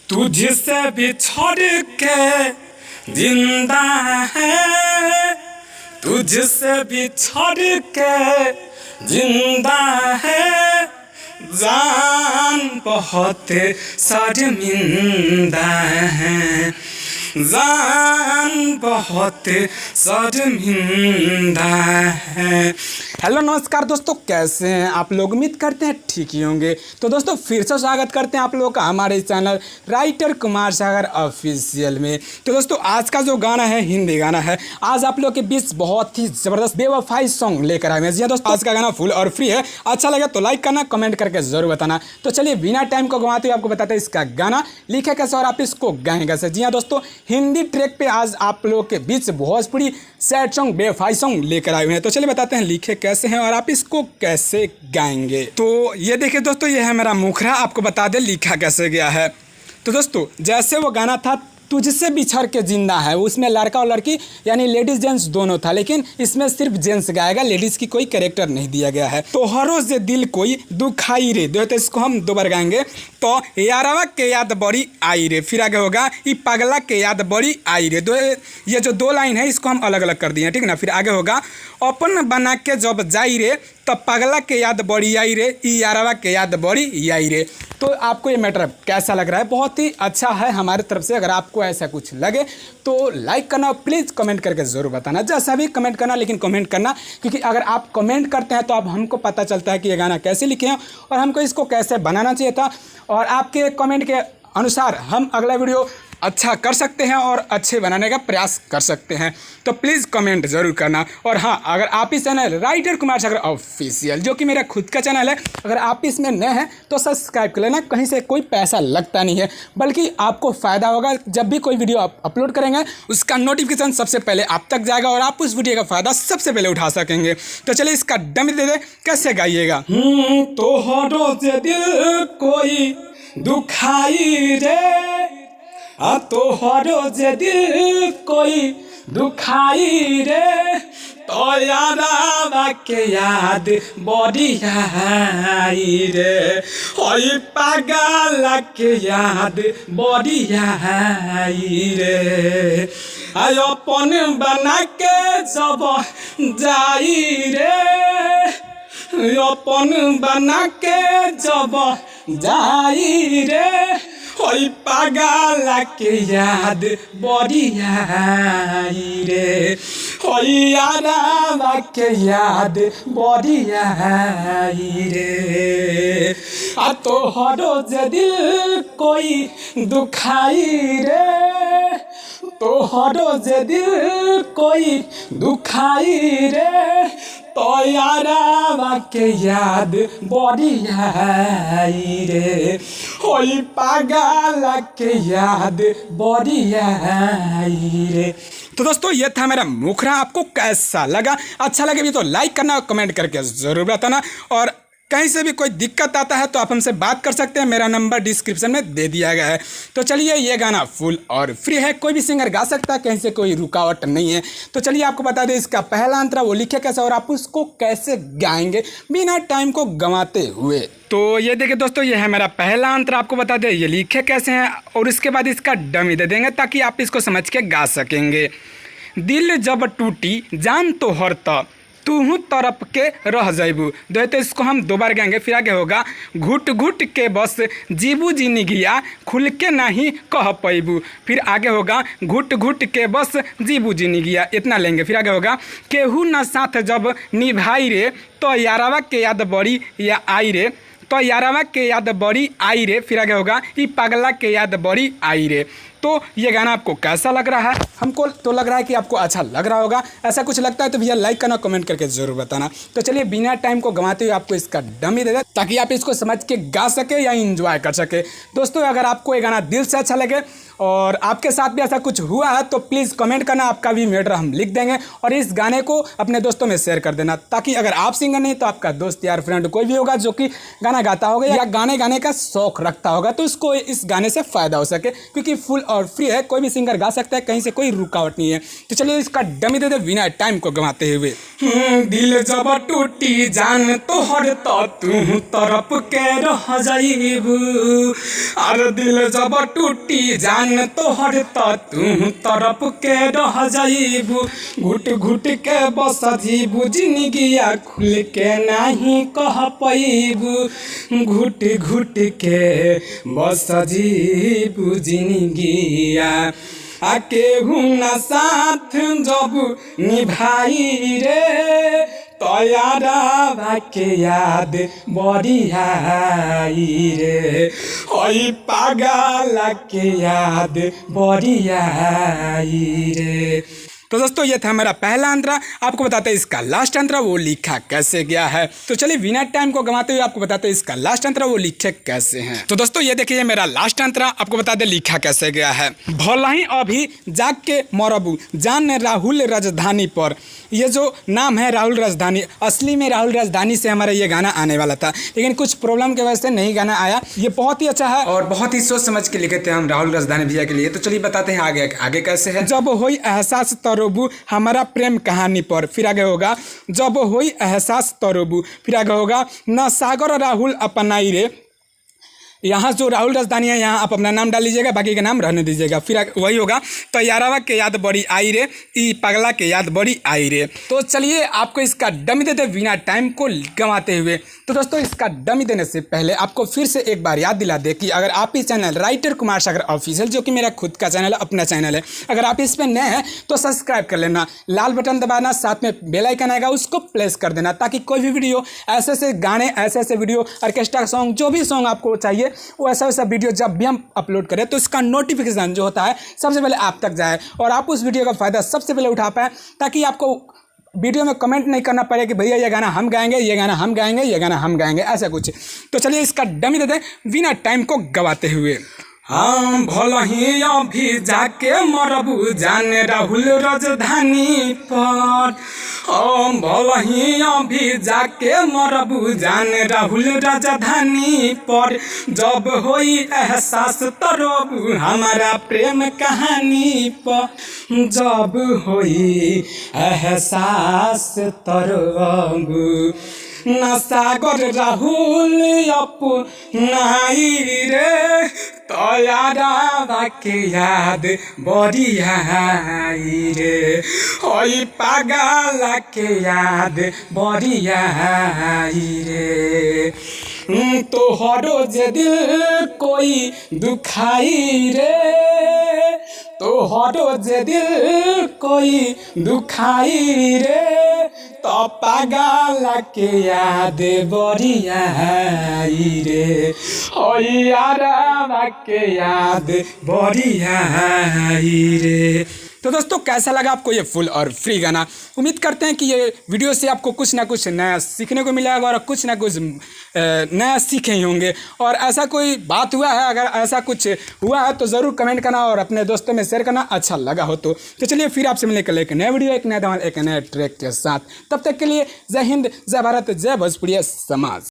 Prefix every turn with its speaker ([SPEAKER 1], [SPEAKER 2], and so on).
[SPEAKER 1] तुझसे बिछड़ के जिंदा है, तुझसे बिछड़ के जिंदा है, जान बहुत शर्मिंदा है, जान बहुत शर्मिंदा है। हेलो नमस्कार दोस्तों, कैसे हैं आप लोग? उम्मीद करते हैं ठीक ही होंगे। तो दोस्तों फिर से स्वागत करते हैं आप लोगों का हमारे channel writer Kumar Sagar official में। तो दोस्तों आज का जो गाना है हिंदी गाना है। आज आप लोगों के बीच बहुत ही ज़बरदस्त बेवफाई सॉन्ग लेकर आए हैं। जी दोस्तों, आज का गाना फुल और फ्री है। अच्छा लगे तो लाइक करना, कमेंट करके ज़रूर बताना। तो चलिए बिना टाइम को गंवाते हुए आपको बताते हैं इसका गाना लिखे कैसे और आप इसको गाएं कैसे। जी हाँ दोस्तों, हिंदी ट्रैक पे आज आप लोगों के बीच भोजपुरी सैड सॉन्ग बेवफाई सॉन्ग लेकर आए हुए हैं। तो चलिए बताते हैं लिखे कैसे हैं और आप इसको कैसे गाएंगे। तो ये देखिए दोस्तों, ये है मेरा मुखरा, आपको बता दें लिखा कैसे गया है। तो दोस्तों जैसे वो गाना था तुझसे बिछड़ के जिंदा है, उसमें लड़का और लड़की यानी लेडीज जेंट्स दोनों था, लेकिन इसमें सिर्फ जेंट्स गाएगा, लेडीज की कोई कैरेक्टर नहीं दिया गया है। तो हरो से दिल कोई दुखाई रे, तो इसको हम दो बार गाएंगे। तो यारवा के याद बड़ी आई रे, फिर आगे होगा ई पगला के याद बड़ी आई रे। ये जो दो लाइन है इसको हम अलग अलग कर दिए, ठीक ना। फिर आगे होगा अपन बना के जब जाई रे, तब पगला के याद बड़ी आई रे, ई यारवा के याद बड़ी आई रे। तो आपको ये मैटर कैसा लग रहा है? बहुत ही अच्छा है हमारी तरफ से। अगर आपको ऐसा कुछ लगे तो लाइक करना, प्लीज़ कमेंट करके ज़रूर बताना। जैसा भी कमेंट करना, लेकिन कमेंट करना, क्योंकि अगर आप कमेंट करते हैं तो अब हमको पता चलता है कि ये गाना कैसे लिखे हैं और हमको इसको कैसे बनाना चाहिए था। और आपके कमेंट के अनुसार हम अगला वीडियो अच्छा कर सकते हैं और अच्छे बनाने का प्रयास कर सकते हैं। तो प्लीज़ कमेंट ज़रूर करना। और हाँ, अगर आप इस channel writer Kumar Sagar official, जो कि मेरा खुद का चैनल है, अगर आप इसमें नए हैं तो सब्सक्राइब कर लेना। कहीं से कोई पैसा लगता नहीं है, बल्कि आपको फ़ायदा होगा। जब भी कोई वीडियो आप अपलोड करेंगे उसका नोटिफिकेशन सबसे पहले आप तक जाएगा और आप उस वीडियो का फ़ायदा सबसे पहले उठा सकेंगे। तो चलिए इसका डमी दे दे, कैसे गाइएगा। तो हरो से दिल कोई दुखाई रे, तो हरो जे दिल कोई दुखाई रे, तो यारा के याद बड़ी आई रे, होई पागल के याद बड़ी आई रे, अपन बना के जब जाई रे, अपन बना के जब जाई रे, होई पागल के याद बड़ी आई रे, होई यारा के याद बड़ी आई रे, तो हरो जे दिल कोई दुखाई रे, तो हरो जे दिल कोई दुखाई रे, तो यारा के याद बड़ी आई रे, होई पागल के याद बड़ी आई रे। तो दोस्तों ये था मेरा मुखरा, आपको कैसा लगा? अच्छा लगे भी तो लाइक करना और कमेंट करके ज़रूर बताना। और कहीं से भी कोई दिक्कत आता है तो आप हमसे बात कर सकते हैं, मेरा नंबर डिस्क्रिप्शन में दे दिया गया है। तो चलिए ये गाना फुल और फ्री है, कोई भी सिंगर गा सकता है, कहीं से कोई रुकावट नहीं है। तो चलिए आपको बता दें इसका पहला अंतरा वो लिखे कैसे और आप उसको कैसे गाएंगे बिना टाइम को गंवाते हुए। तो ये देखिए दोस्तों, ये है मेरा पहला अंतरा, आपको बता दें ये लिखे कैसे हैं और उसके बाद इसका डमी दे देंगे ताकि आप इसको समझ के गा सकेंगे। दिल जब टूटी जान तो हरता, तू तरफ के रह जाइबू, तो इसको हम दो बार गाएंगे। फिर आगे होगा घुट घुट के बस जीबू जी निगिया, खुल के नहीं कह पैबू। फिर आगे होगा घुट घुट के बस जीबू जी निगिया, इतना लेंगे। फिर आगे होगा केहू न साथ जब निभाई रे, तो यारवा के याद बड़ी या आई रे, तो यारवा के याद बड़ी आई रे। फिर आगे होगा ई पगला के याद बड़ी आई रे। तो ये गाना आपको कैसा लग रहा है? हमको तो लग रहा है कि आपको अच्छा लग रहा होगा। ऐसा कुछ लगता है तो भैया लाइक करना, कमेंट करके ज़रूर बताना। तो चलिए बिना टाइम को गंवाते हुए आपको इसका डमी दे दे ताकि आप इसको समझ के गा सके या इंजॉय कर सके। दोस्तों अगर आपको ये गाना दिल से अच्छा लगे और आपके साथ भी ऐसा कुछ हुआ है तो प्लीज़ कमेंट करना, आपका भी मैटर हम लिख देंगे। और इस गाने को अपने दोस्तों में शेयर कर देना, ताकि अगर आप सिंगर नहीं तो आपका दोस्त यार फ्रेंड कोई भी होगा जो कि गाना गाता होगा या गाने गाने का शौक रखता होगा, तो उसको इस गाने से फ़ायदा हो सके, क्योंकि फुल और फ्री है, कोई भी सिंगर गा सकता है, कहीं से कोई रुकावट नहीं है। तो चलिए इसका डमी दे दे बिना टाइम को गंवाते हुए। दिल जब टूटी जान तो हर तू तरफ के रह जाइबू, अरे दिल जब टूटी जान तो हर तू तरफ के रह जाइबू, घुट घुट के बस जीबू जिंदगिया खुल के नहीं कह पैबू, घुट घुट के बस जीबू जिंदगिया केहू न साथ जब निभाई रे, तोयारा के याद बड़ी रे, ओई पागल के याद बड़ी रे। तो दोस्तों ये था मेरा पहला अंतरा। आपको बताते हैं इसका लास्ट अंतरा वो लिखा कैसे गया है। तो चलिए बिना टाइम को गंवाते हुए आपको बताते हैं इसका लास्ट अंतरा वो लिखे कैसे हैं। तो दोस्तों ये देखिए मेरा लास्ट अंतरा, आपको बता दे लिखा कैसे गया है। भला ही अभी जाग के मरबू जान राहुल राजधानी पर। ये जो नाम है राहुल राजधानी, असली में राहुल राजधानी से हमारा ये गाना आने वाला था, लेकिन कुछ प्रॉब्लम की वजह से नहीं गाना आया। ये बहुत ही अच्छा है और बहुत ही सोच समझ के लिखे थे हम राहुल राजधानी भैया के लिए। तो चलिए बताते हैं आगे कैसे है। जब होई एहसास तरोबू हमारा प्रेम कहानी पर, फिर आगे होगा जब होई एहसास तरोबू, फिर आगे होगा न सागर राहुल अपनाई रे। यहाँ जो राहुल राजधानी है यहाँ आप अपना नाम डाल लीजिएगा, बाकी का नाम रहने दीजिएगा। फिर वही होगा तो यारावा के याद बड़ी आई रे, ई पगला के याद बड़ी आई रे। तो चलिए आपको इसका डमी देते बिना टाइम को गंवाते हुए। तो दोस्तों इसका डमी देने से पहले आपको फिर से एक बार याद दिला दे कि अगर आप इस channel writer Kumar Sagar official, जो कि मेरा खुद का चैनल है, अपना चैनल है, अगर आप इस पर नए हैं तो सब्सक्राइब कर लेना, लाल बटन दबाना, साथ में बेल आइकन आएगा उसको प्रेस कर देना, ताकि कोई भी वीडियो ऐसे गाने, ऐसे वीडियो, ऑर्केस्ट्रा सॉन्ग, जो भी सॉन्ग आपको चाहिए वो ऐसा वीडियो जब भी हम अपलोड करें तो इसका नोटिफिकेशन जो होता है सबसे पहले आप तक जाए और आप उस वीडियो का फ़ायदा सबसे पहले उठा पाएँ, ताकि आपको वीडियो में कमेंट नहीं करना पड़े कि भैया ये गाना हम गाएंगे, ये गाना हम गाएंगे, ये गाना हम गाएंगे, ऐसा कुछ। तो चलिए इसका डमी देते बिना टाइम को गंवाते हुए। हाँ भला ही अभी जाके मरबू जान राहुल राजधानी पर, भला ही अभी जाके मरबू जान राहुल राजधानी पर, जब होई एहसास तरबू हमारा प्रेम कहानी पर, जब होई एहसास तरबू न सागर राहुल अपनाई रे, तोयारा के याद बड़ी आई रे, ओई पागल के याद बड़ी आई रे। तोहरो जे दिल कोई दुखाई रे, तोहरो जे दिल कोई दुखाई रे, तो पागल के याद बड़ी आई रे, ओई यारा के याद बड़ी आई रे। तो दोस्तों कैसा लगा आपको ये फुल और फ्री गाना? उम्मीद करते हैं कि ये वीडियो से आपको कुछ ना कुछ नया सीखने को मिला होगा और कुछ ना कुछ नया सीखे ही होंगे। और ऐसा कोई बात हुआ है, अगर ऐसा कुछ हुआ है तो ज़रूर कमेंट करना और अपने दोस्तों में शेयर करना अच्छा लगा हो तो। चलिए फिर आपसे मिलने के लिए एक नया वीडियो, एक नया धमाल, एक नया ट्रैक के साथ। तब तक के लिए जय हिंद, जय भारत, जय भोजपुरी समाज।